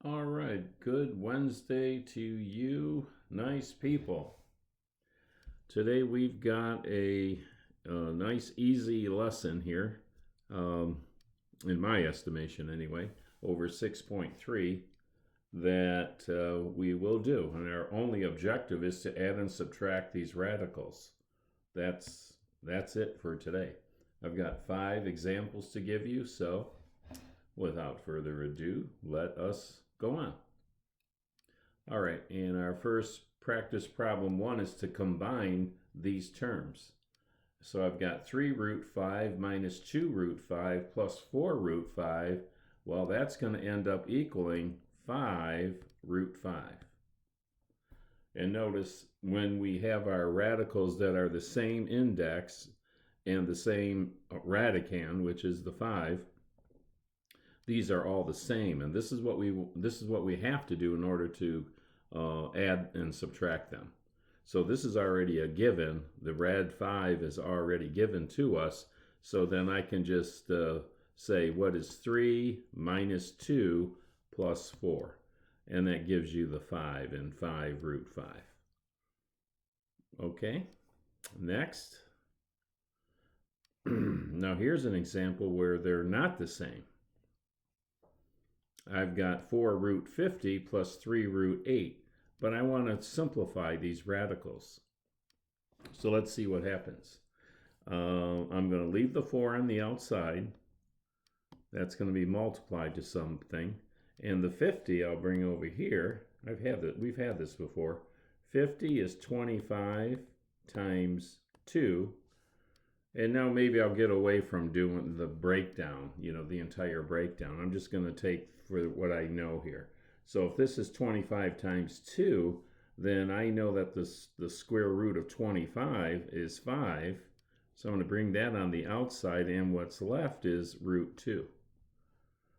All right, good Wednesday to you, nice people. Today we've got a nice, easy lesson here, in my estimation anyway, over 6.3 that we will do. And our only objective is to add and subtract these radicals. That's it for today. I've got 5 examples to give you, so without further ado, let us go on. All right, and our first practice problem 1 is to combine these terms. So I've got 3 root 5 minus 2 root 5 plus 4 root 5. Well, that's going to end up equaling 5 root 5. And notice when we have our radicals that are the same index and the same radicand, which is the 5, these are all the same, and this is what we have to do in order to add and subtract them. So this is already a given. The rad 5 is already given to us. So then I can just say what is 3 minus 2 plus 4, and that gives you the 5 and 5 root 5. Okay, next. Now here's an example where they're not the same. I've got 4 root 50 plus 3 root 8, but I want to simplify these radicals. So let's see what happens. I'm going to leave the 4 on the outside. That's going to be multiplied to something. And the 50 I'll bring over here. We've had this before. 50 is 25 times 2. And now maybe I'll get away from doing the breakdown, the entire breakdown. I'm just going to take for what I know here. So if this is 25 times 2, then I know that the square root of 25 is 5. So I'm going to bring that on the outside, and what's left is root 2.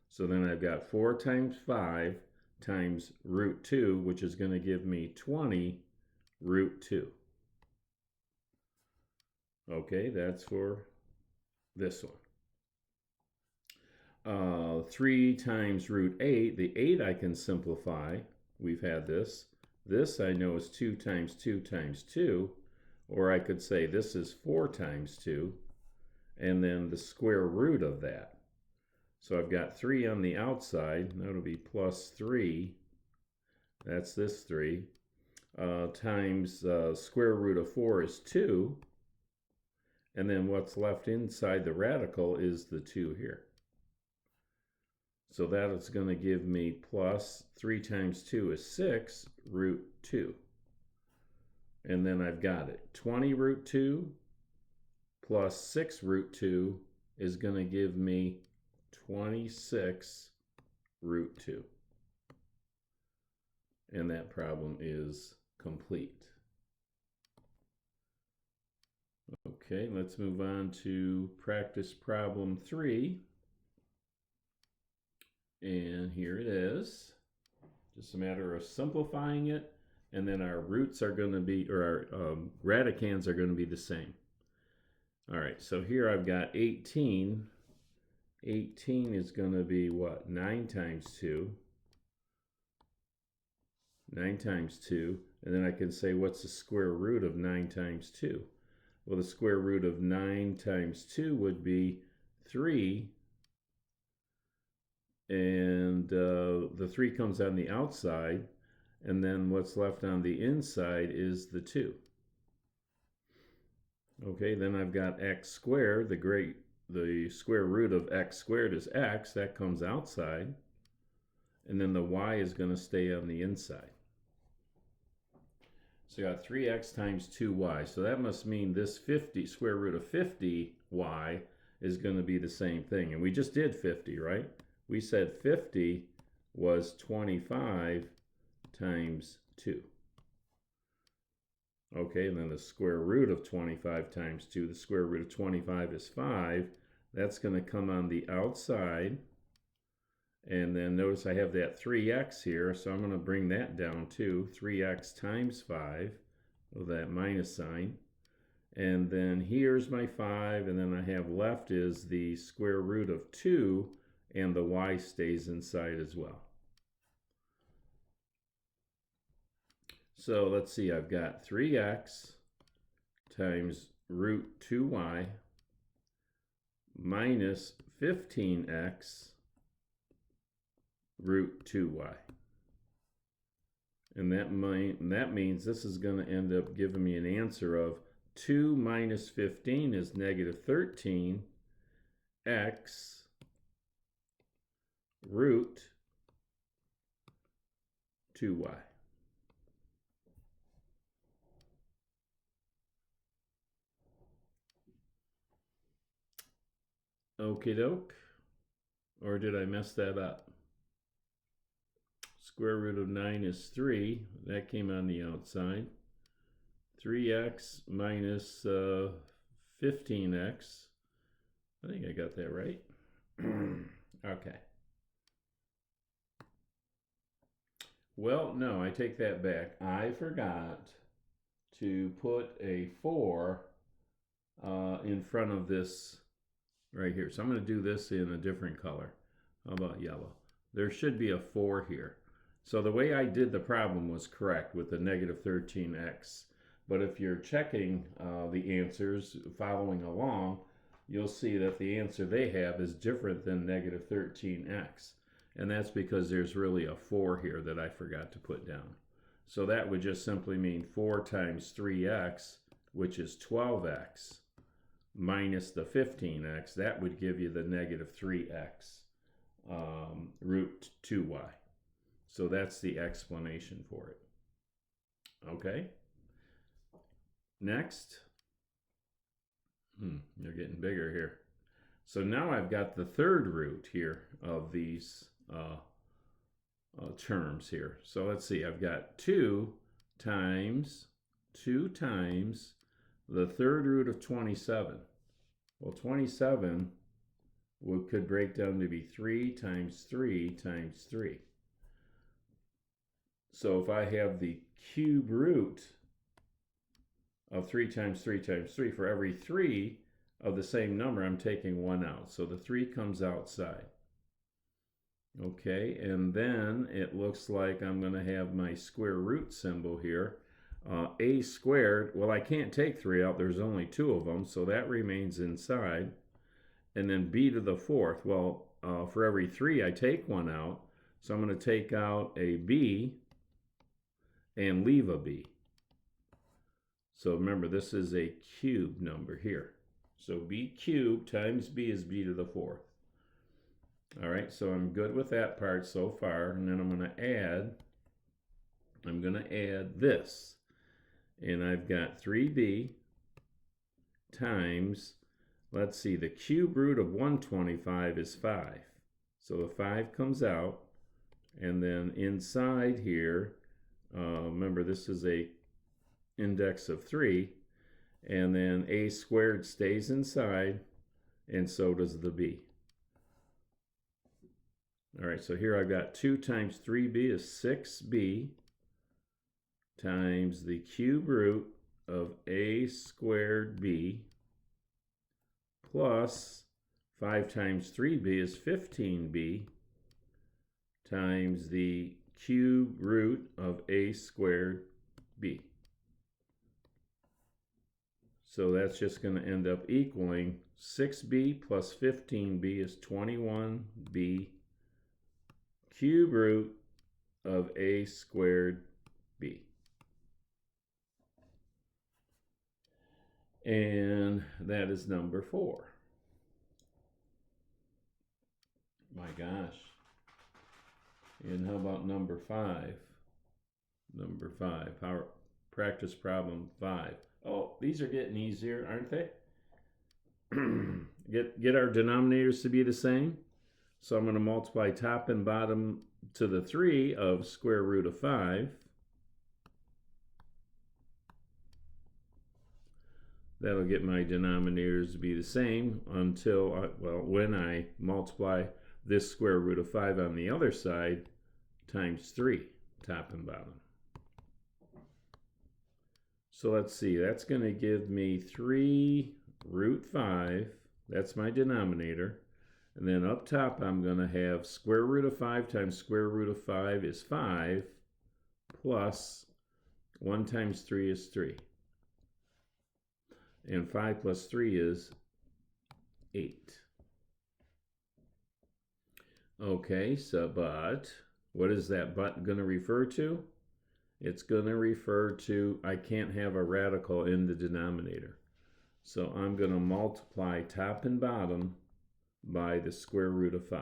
So then I've got 4 times 5 times root 2, which is going to give me 20 root 2. Okay, that's for this one. 3 times root 8, the 8 I can simplify. We've had this. This I know is 2 times 2 times 2, or I could say this is 4 times 2, and then the square root of that. So I've got 3 on the outside, that'll be plus 3, that's this 3, times square root of 4 is 2, and then what's left inside the radical is the 2 here. So that is going to give me plus 3 times 2 is 6 root 2. And then I've got it. 20 root 2 plus 6 root 2 is going to give me 26 root 2. And that problem is complete. Okay, let's move on to practice problem 3. And here it is. Just a matter of simplifying it, and then our roots are going to be, or our radicands are going to be the same. All right, so here I've got 18. 18 is going to be what? 9 times 2. 9 times 2. And then I can say, what's the square root of 9 times 2? Well, the square root of 9 times 2 would be 3. And the 3 comes on the outside. And then what's left on the inside is the 2. Okay, then I've got x squared. The square root of x squared is x. That comes outside. And then the y is going to stay on the inside. So I got 3x times 2y. So that must mean this 50, square root of 50y is going to be the same thing. And we just did 50, right? We said 50 was 25 times 2. Okay, and then the square root of 25 times 2, the square root of 25 is 5. That's going to come on the outside. And then notice I have that 3x here, so I'm going to bring that down too. 3x times 5 with that minus sign. And then here's my 5, and then I have left is the square root of 2, and the y stays inside as well. So let's see, I've got 3x times root 2y minus 15x root 2y. And that means this is going to end up giving me an answer of 2 minus 15 is negative 13 x root 2y. Okie doke. Or did I mess that up? Square root of 9 is 3. That came on the outside. 3x minus 15x. I think I got that right. Okay. Well, no, I take that back. I forgot to put a 4 in front of this right here. So I'm going to do this in a different color. How about yellow? There should be a 4 here. So the way I did the problem was correct with the negative 13x. But if you're checking the answers, following along, you'll see that the answer they have is different than negative 13x. And that's because there's really a 4 here that I forgot to put down. So that would just simply mean 4 times 3x, which is 12x, minus the 15x. That would give you the negative 3x root 2y. So that's the explanation for it. Okay? Next. They're getting bigger here. So now I've got the third root here of these terms here. So let's see, I've got 2 times the third root of 27. Well, 27 could break down to be 3 times 3 times 3. So if I have the cube root of 3 times 3 times 3, for every 3 of the same number, I'm taking 1 out. So the 3 comes outside. Okay, and then it looks like I'm going to have my square root symbol here. A squared, well, I can't take 3 out. There's only 2 of them, so that remains inside. And then b to the 4th. Well, for every 3, I take 1 out. So I'm going to take out a b and leave a b. So remember, this is a cube number here. So b cubed times b is b to the 4th. All right, so I'm good with that part so far. And then I'm going to add this. And I've got 3b times, let's see, the cube root of 125 is 5. So the 5 comes out. And then inside here, remember this is a index of 3. And then a squared stays inside, and so does the b. All right, so here I've got 2 times 3b is 6b times the cube root of a squared b plus 5 times 3b is 15b times the cube root of a squared b. So that's just going to end up equaling 6b plus 15b is 21b cube root of a squared b. And that is number 4. My gosh. And how about number 5? Number 5, practice problem 5. Oh, these are getting easier, aren't they? Get our denominators to be the same. So I'm going to multiply top and bottom to the 3 of square root of 5. That'll get my denominators to be the same until, when I multiply this square root of 5 on the other side times 3, top and bottom. So let's see, that's going to give me 3 root 5. That's my denominator. And then up top, I'm going to have square root of 5 times square root of 5 is 5 plus 1 times 3 is 3. And 5 plus 3 is 8. Okay, so but what is that but going to refer to? It's going to refer to I can't have a radical in the denominator. So I'm going to multiply top and bottom by the square root of 5.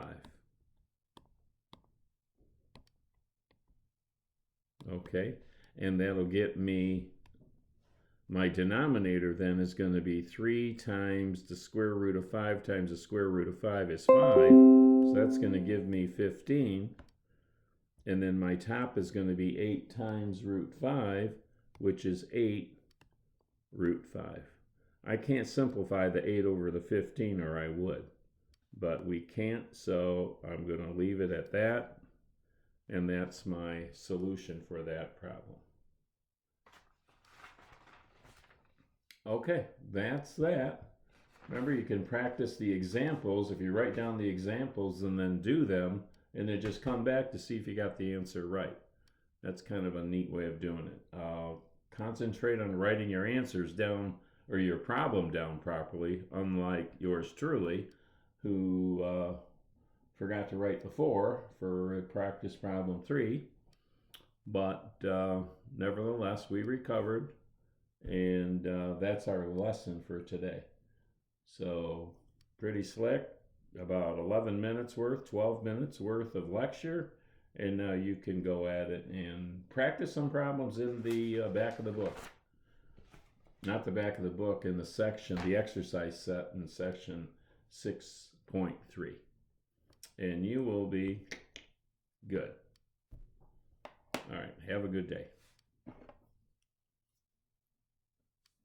Okay, and that'll get me, my denominator then is going to be 3 times the square root of 5 times the square root of 5 is 5. So that's going to give me 15. And then my top is going to be 8 times root 5, which is 8 root 5. I can't simplify the 8 over the 15, or I would. But we can't, so I'm going to leave it at that. And that's my solution for that problem. Okay, that's that. Remember, you can practice the examples. If you write down the examples and then do them, and then just come back to see if you got the answer right. That's kind of a neat way of doing it. Concentrate on writing your answers down, or your problem down properly, unlike yours truly, who forgot to write the 4 for practice problem 3. But nevertheless, we recovered, and that's our lesson for today. So pretty slick, about 11 minutes worth, 12 minutes worth of lecture, and now you can go at it and practice some problems in the back of the book. Not the back of the book, in the section, the exercise set in section 6.3. And you will be good. All right, have a good day.